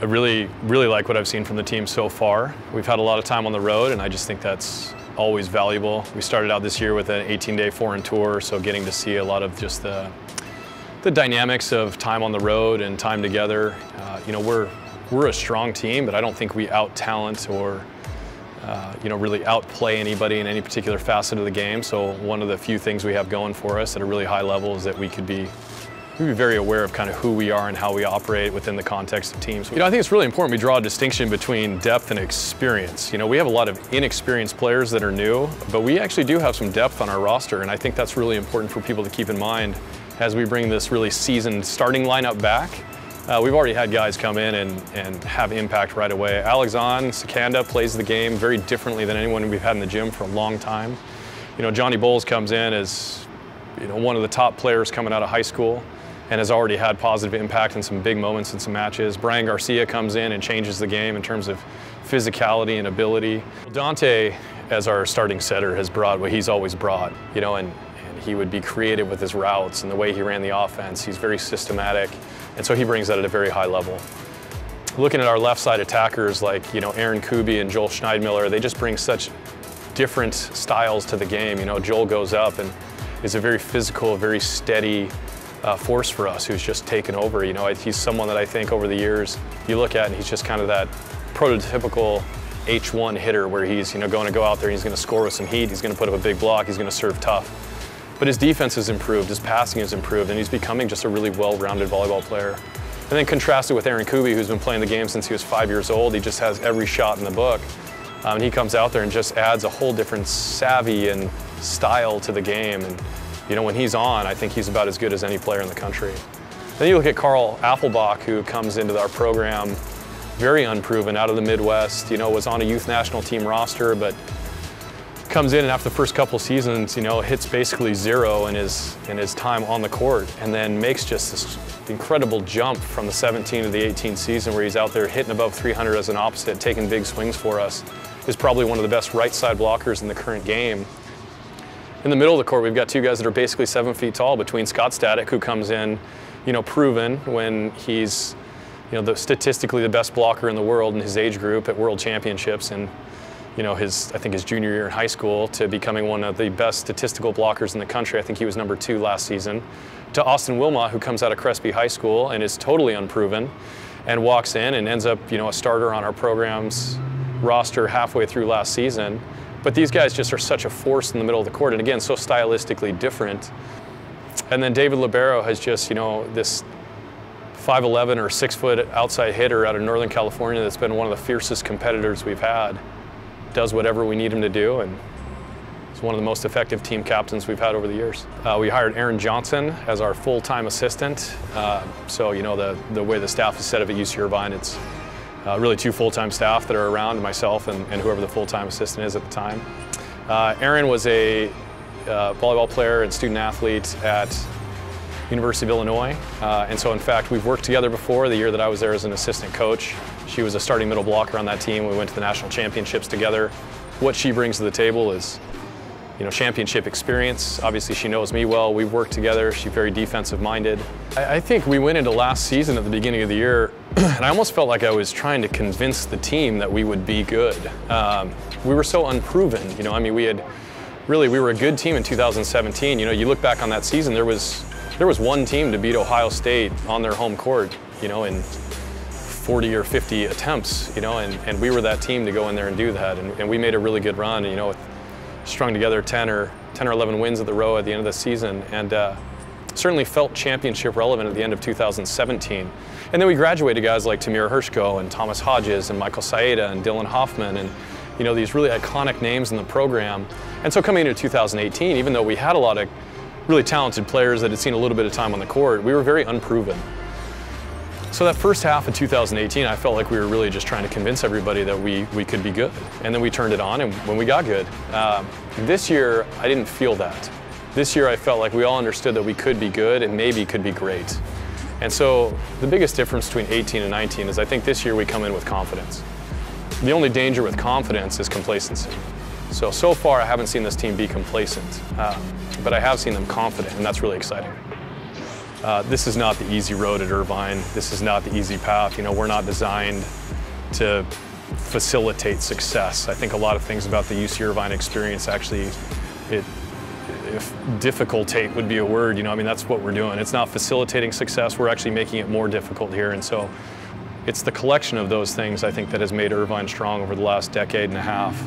I really like what I've seen from the team so far. We've had a lot of time on the road, and I just think that's always valuable. We started out this year with an 18-day foreign tour, so getting to see a lot of just the dynamics of time on the road and time together. You know, we're a strong team, but I don't think we out-talent or you know, really outplay anybody in any particular facet of the game. So one of the few things we have going for us at a really high level is that we could be very aware of kind of who we are and how we operate within the context of teams. You know, I think it's really important we draw a distinction between depth and experience. You know, we have a lot of inexperienced players that are new, but we actually do have some depth on our roster, and I think that's really important for people to keep in mind as we bring this really seasoned starting lineup back. We've already had guys come in and have impact right away. Alexandre Sakanda plays the game very differently than anyone we've had in the gym for a long time. You know, Johnny Bowles comes in as, you know, one of the top players coming out of high school and has already had positive impact in some big moments in some matches. Brian Garcia comes in and changes the game in terms of physicality and ability. Dante, as our starting setter, has brought what he's always brought, you know, and he would be creative with his routes and the way he ran the offense. He's very systematic, and so he brings that at a very high level. Looking at our left side attackers like, you know, Aaron Kuby and Joel Schneidmiller, they just bring such different styles to the game. You know, Joel goes up and is a very physical, very steady force for us who's just taken over. You know, he's someone that I think over the years you look at and he's just kind of that prototypical H1 hitter where he's, you know, going to go out there, he's going to score with some heat, he's going to put up a big block, he's going to serve tough. But his defense has improved, his passing has improved, and he's becoming just a really well-rounded volleyball player. And then contrasted with Aaron Kuby, who's been playing the game since he was 5 years old. He just has every shot in the book. And he comes out there and just adds a whole different savvy and style to the game. And you know, when he's on, I think he's about as good as any player in the country. Then you look at Karl Bock, who comes into our program very unproven, out of the Midwest, you know, was on a youth national team roster, but comes in and after the first couple seasons, you know, hits basically zero in his time on the court, and then makes just this incredible jump from the 17 to the 18 season where he's out there hitting above 300 as an opposite, taking big swings for us. Is probably one of the best right side blockers in the current game. In the middle of the court, we've got two guys that are basically 7 feet tall, between Scott Static, who comes in, you know, proven when he's, you know, statistically the best blocker in the world in his age group at World Championships, and you know, I think his junior year in high school, to becoming one of the best statistical blockers in the country. I think he was number 2 last season. To Austin Wilma, who comes out of Crespi High School and is totally unproven, and walks in and ends up, you know, a starter on our program's roster halfway through last season. But these guys just are such a force in the middle of the court, and again, so stylistically different. And then David Libero has just, you know, this 5'11" or 6-foot outside hitter out of Northern California that's been one of the fiercest competitors we've had. Does whatever we need him to do, and he's one of the most effective team captains we've had over the years. We hired Aaron Johnson as our full-time assistant. So, you know, the way the staff is set up at UC Irvine, it's really 2 full-time staff that are around, myself and whoever the full-time assistant is at the time. Aaron was a volleyball player and student athlete at University of Illinois. And so in fact, we've worked together before. The year that I was there as an assistant coach, she was a starting middle blocker on that team. We went to the national championships together. What she brings to the table is, you know, championship experience. Obviously, she knows me well. We've worked together. She's very defensive minded. I think we went into last season at the beginning of the year, and I almost felt like I was trying to convince the team that we would be good. We were so unproven. You know, I mean, we were a good team in 2017. You know, you look back on that season, there was one team to beat Ohio State on their home court, you know, in 40 or 50 attempts, you know, and we were that team to go in there and do that. And we made a really good run, you know, strung together 10 or 11 wins at the row at the end of the season, and certainly felt championship relevant at the end of 2017. And then we graduated guys like Tamir Hershko and Thomas Hodges and Michael Saeda and Dylan Hoffman, and you know, these really iconic names in the program. And so coming into 2018, even though we had a lot of really talented players that had seen a little bit of time on the court, we were very unproven. So that first half of 2018, I felt like we were really just trying to convince everybody that we could be good. And then we turned it on, and when we got good. This year, I didn't feel that. This year, I felt like we all understood that we could be good and maybe could be great. And so the biggest difference between 18 and 19 is I think this year we come in with confidence. The only danger with confidence is complacency. So far, I haven't seen this team be complacent, but I have seen them confident, and that's really exciting. This is not the easy road at Irvine. This is not the easy path. You know, we're not designed to facilitate success. I think a lot of things about the UC Irvine experience actually, if difficultate would be a word, you know, I mean, that's what we're doing. It's not facilitating success, we're actually making it more difficult here. And so it's the collection of those things, I think, that has made Irvine strong over the last decade and a half.